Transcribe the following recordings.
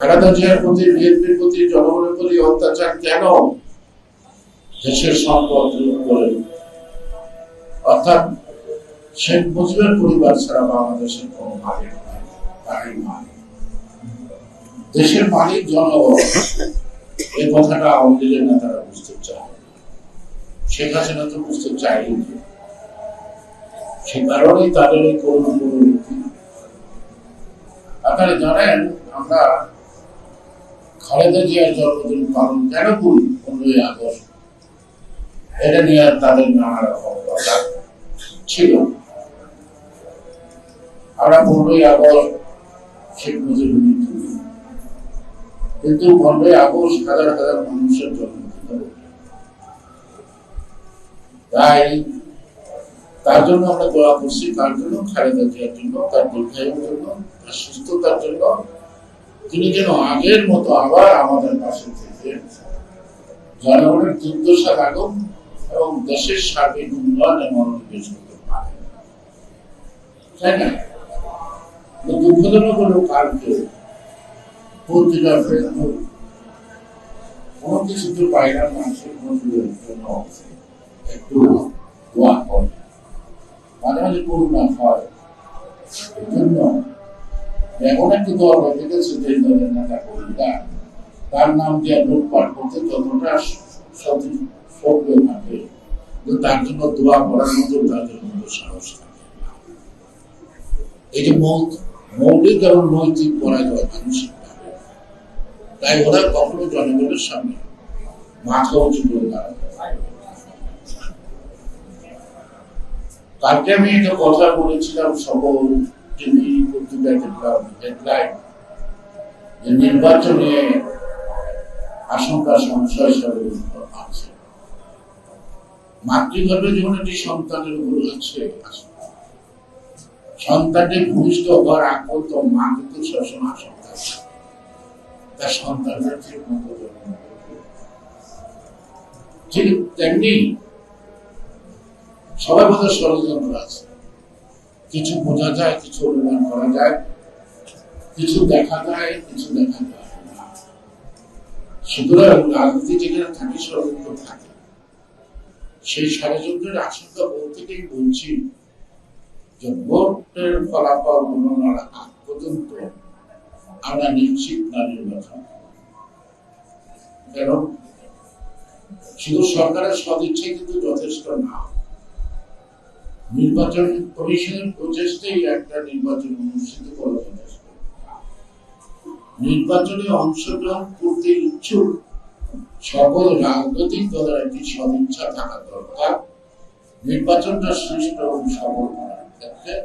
খালেদা জিয়ার প্রতি, বিএনপির প্রতি, জনগণের প্রতি অত্যাচার কেন? দেশের সম্পদ লুট করে, অর্থাৎ শেখ মুজিবের পরিবার ছাড়া বাংলাদেশের কোন মালিক নাই, তারই মালিক দেশের মালিক জনগণ। এই কথাটা আওয়ামী লীগের নেতারা বুঝতে চায়, শেখ হাসিনা তো বুঝতে চাইনি। সে কারণেই তাদের এই করুণ প্রবৃত্তি। আপনারা জানেন আমরা খালেদা জিয়ার জন্মদিন পালন কেন করি 15ই আগস্ট? এটা নিয়ে তাদের নানা রকম কথা ছিল। আমরা 15ই আগস্ট শেখ মুজিবের মৃত্যু, কিন্তু 15ই আগস্ট হাজার হাজার মানুষের জন্মদিন। তাই তার জন্য আমরা দোয়া করছি, তার জন্য, খালেদা জিয়ার জন্য, তার দীর্ঘায়ুর জন্য, তার সুস্থতার জন্য, তিনি যেন আগের মতো আবার আমাদের পাশে থেকে জনগণের দুর্দশা লাঘব এবং দেশের সার্বিক উন্নয়নে মনোনিবেশ করতে পারে। তাই না? দুঃখজনক হলো কালকে পত্রিকা, ফেসবুক কোন কিছুতে বাইরের মানুষের মজুরের জন্য একটু দোয়া করে, মাঝে মাঝে করুণা হয়। এই জন্য এমন একটি দল হয়ে গেছে যে দলের নেতা কর্মীরা তার নাম দিয়ে লুটপাট করতে যতটা সক্রিয় থাকে, তার জন্য দোয়া করার মতো তাদের মতো সাহস থাকে। এই যে মৌলিক এবং নৈতিক পরাজয় মানসিক ভাবে, তাই ওরা কখনো জনগণের সামনে মাথা উঁচু করে দাঁড়াতে পারে। কালকে আমি একটা কথা বলেছিলাম, সকল টিভি পত্রিকায় দেখলাম হেডলাইন যে নির্বাচনে আশঙ্কা সংশয় আছে। মাতৃগর্ভে যখন একটি সন্তানের উপর আছে, সন্তানটি ভূমিষ্ঠ হওয়ার আগ পর্যন্ত মা কিন্তু সবসময় আশঙ্কা তার সন্তানের ঠিক মতো জন্ম করবে। ঠিক তেমনি সবাই বোধহয় ষড়যন্ত্র আছে, কিছু বোঝা যায়, কিছু অনুমান করা যায়, কিছু দেখা যায়, কিছু দেখা যায় না। সুতরাং রাজনীতি যেখানে থাকে ষড়যন্ত্র থাকে, সেই ষড়যন্ত্রের আশঙ্কা বলতেই বলছি যে ভোটের ফলাফল গণনার আগ পর্যন্ত আমরা নিশ্চিত না নির্বাচন। কারণ শুধু সরকারের সদিচ্ছা কিন্তু যথেষ্ট না, নির্বাচন কমিশনের প্রচেষ্টাই একটা নির্বাচন অনুষ্ঠিত করা যথেষ্ট। নির্বাচনে অংশগ্রহণ করতে ইচ্ছুক সকল রাজনৈতিক দলের একটি সদিচ্ছা থাকা দরকার নির্বাচনটা সুষ্ঠু এবং সফল করার ক্ষেত্রে,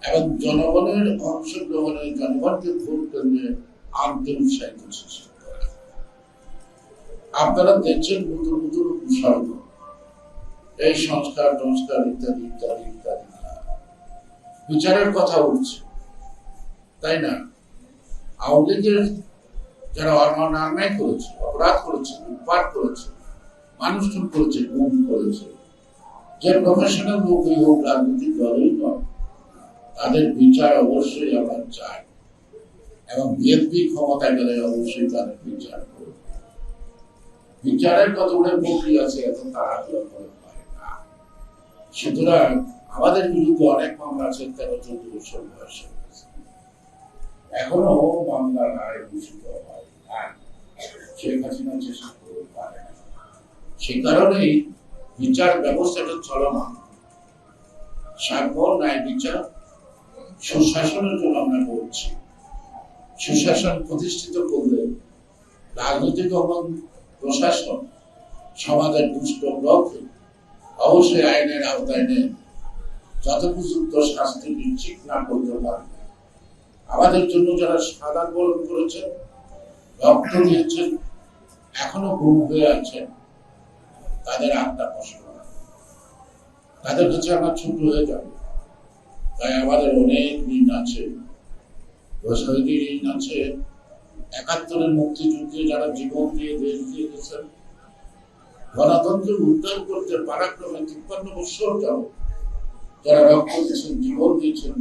এবং জনগণের অংশগ্রহণে, জনগণকে ভোট কেন্দ্রে আনতে উৎসাহিত সৃষ্টি করা। আপনারা দেখছেন নতুন নতুন উপসর্গ, এই সংস্কার সংস্কার ইত্যাদি ইত্যাদি ইত্যাদি, বিচারের কথা উঠছে, তাই না? আওয়ামী লীগের যারা অন্যায় করেছে, অপরাধ করেছে, লুটপাট করেছে, মানুষ খুন করেছে, গুম করেছে, যে প্রফেশনাল লোকই হোক, রাজনৈতিক দলই নয়, তাদের বিচার অবশ্যই আমরা চাই, এবং বিএনপি ক্ষমতায় গেলে অবশ্যই তাদের বিচার করবে। বিচারের কতগুলো প্রক্রিয়া আছে, এত তাড়াহুড়ো করে পারে না। সুতরাং আমাদের বিরুদ্ধে অনেক মামলা আছে, 13-14 বছর বয়স এখনো মামলা রায় ঘোষিত হয় না। শেখ হাসিনা চেষ্টা করতে পারে না, সে কারণেই বিচার ব্যবস্থাটা চলমান। সাম্য, ন্যায় বিচার, সুশাসনের জন্য আমরা বলছি। সুশাসন প্রতিষ্ঠিত করলে রাজনৈতিক এবং প্রশাসন সমাজের দুষ্ট ব্লকে অবশ্যই আইনের আওতায় নিয়ে যথোপযুক্ত শাস্তি নিশ্চিত না করতে পারবে। আমাদের জন্য যারা সাদা বরণ করেছেন, রক্ত দিয়েছেন, এখনো গুম হয়ে আছেন, তাদের আত্মা কষ্ট, তাদের কাছে আমরা ছোট হয়ে যাব। তাই আমাদের অনেক ঋণ আছে, শহীদের ঋণ আছে, 71-এর মুক্তিযুদ্ধে যারা জীবন দিয়ে দেশ দিয়ে গেছেন, গণতন্ত্র উদ্ধার করতে পারাক্রমে 53 বছর যাও যারা রক্ত দিয়েছেন, জীবন দিয়েছেন,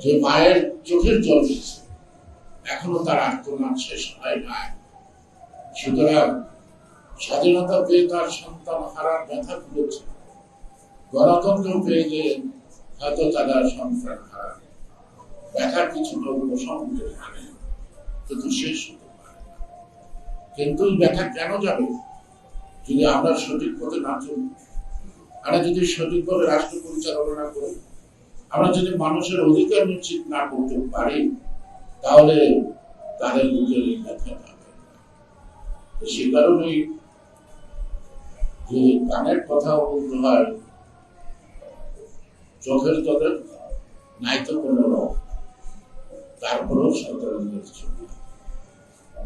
যে মায়ের চোখের জল দিয়েছে, এখনো তার আত্মনাদ শেষ হয় নাই। সুতরাং স্বাধীনতা পেয়ে তার সন্তান হারার ব্যথা ভুলেছে, গণতন্ত্র পেয়ে যে হয়তো তারা সন্তান হারার ব্যথা কিছুটা উপশম হতে পারে, কিন্তু শেষ হতে পারে না। কিন্তু ব্যথা কেন যাবে যদি আমরা সঠিক পথে না চলি? আমরা যদি সঠিকভাবে রাষ্ট্র পরিচালনা না করি, আমরা যদি মানুষের অধিকার নিশ্চিত না করতে পারি, তাহলে তাদের বুকের ব্যথা যাবে। সে কারণেই যে কানের কথা বলতে হয়, চোখের জলের নাই তো কোনো রোগ, তারপরেও সতর্ক ছবি,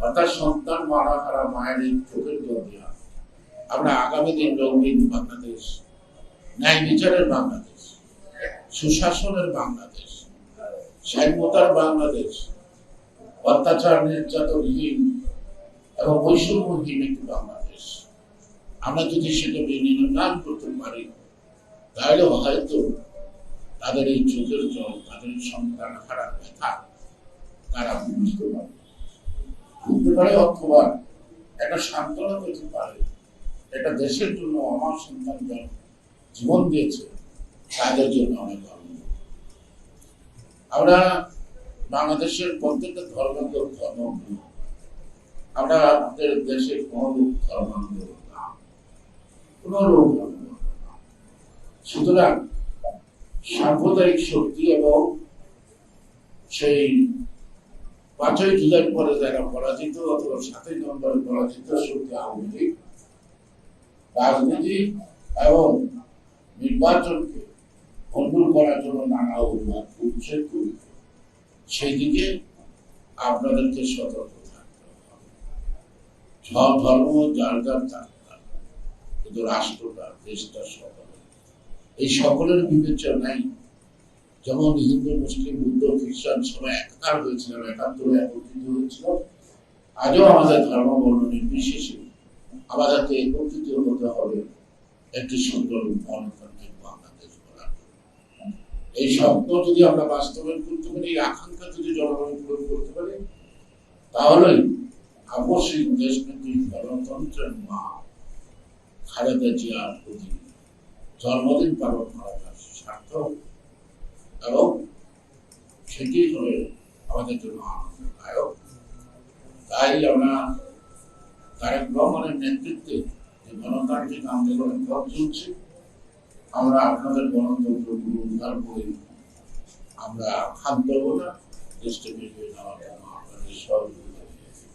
অর্থাৎ সন্তান মারা হারা মায়ের এই চোখের জল দেওয়া। আমরা আগামী দিন রঙিন বাংলাদেশ, ন্যায় বিচারের বাংলাদেশ, সুশাসনের বাংলাদেশ, স্বাধীনতার বাংলাদেশ, অত্যাচার নির্যাতনহীন এবং বৈষম্যহীন একটি বাংলাদেশ আমরা যদি সেটা নির্মাণ করতে পারি, তাহলে হয়তো তাদের এই চোখের জল, তাদের সন্তান হারার ব্যথা তারা বুঝতে পারে অথবা একটা সান্ত্বনা পেতে পারে। এটা দেশের জন্য আমার সন্তান জীবন দিয়েছে, তাদের জন্য অনেক আনন্দ। আমরা বাংলাদেশের প্রত্যেকটা ধর্ম, আমরা আমাদের দেশের কোন ধর্মান্ধ না, কোন রোগ না। সুতরাং সাম্প্রদায়িক শক্তি এবং সেই 5ই জুলাই পরে যারা পরাজিত অথবা 7ই নভেম্বরে পরাজিত শক্তি আওয়ামী লীগ রাজনীতি এবং নির্বাচনকে ভণ্ডুল করার জন্য নানা অভিমান উচ্ছেদ করি, সেই দিকে আপনাদেরকে সতর্ক থাকতে হবে। সব ধর্ম যার যার থাকতে, কিন্তু রাষ্ট্রটা, দেশটা সকলের, এই সকলের বিবেচনায় যেমন হিন্দু, মুসলিম, বুদ্ধ, খ্রিস্টান সবাই একাকার হয়েছিলাম, একাত্তরে একত্রিত হয়েছিল, আজও আমাদের ধর্ম বর্ণ নির্বিশেষে আমাদেরকে একত্রিত হতে হবে একটি সুন্দর গণতান্ত্রিক বাংলাদেশ গড়ার। এই স্বপ্ন যদি আমরা বাস্তবায়ন করতে পারি, এই আকাঙ্ক্ষা যদি জনগণ পূরণ করতে পারি, তাহলেই অবশ্যই দেশনীতি গণতন্ত্রের মা খালেদা জিয়ার প্রতি জন্মদিন পালন করা সার্থক এবং সেটি হয়ে আমাদের জন্য আনন্দদায়ক। তাই আমরা তারেক রহমানের নেতৃত্বে যে গণতান্ত্রিক আন্দোলনের পথ চলছে, আমরা আপনাদের গণতন্ত্র উদ্ধার করে আমরা ক্ষান্ত হব না, দেশটাকে এগিয়ে নেওয়ার জন্য আপনাদের সহযোগিতা দিয়েছি।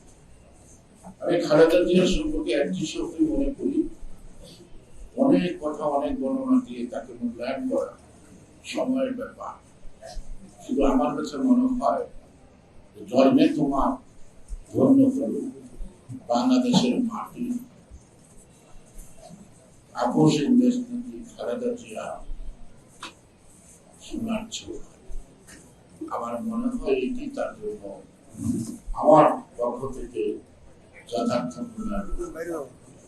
আমি খালেদা জিয়ার সম্পর্কে একটি শক্তি মনে করি, অনেক কথা অনেক গণনা দিয়ে তাকে মূল্যায়ন করা সময়ের ব্যাপার। শুধু আমার কাছে মনে হয় জন্মে তোমার ধন্য হল বাংলাদেশের মাটি, আপোষের দেশ নীতি খালেদা জিয়া সোনার ছিল। আমার মনে হয় এটি তার জন্য আমার পক্ষ থেকে যথার্থ মূল্যায়ন।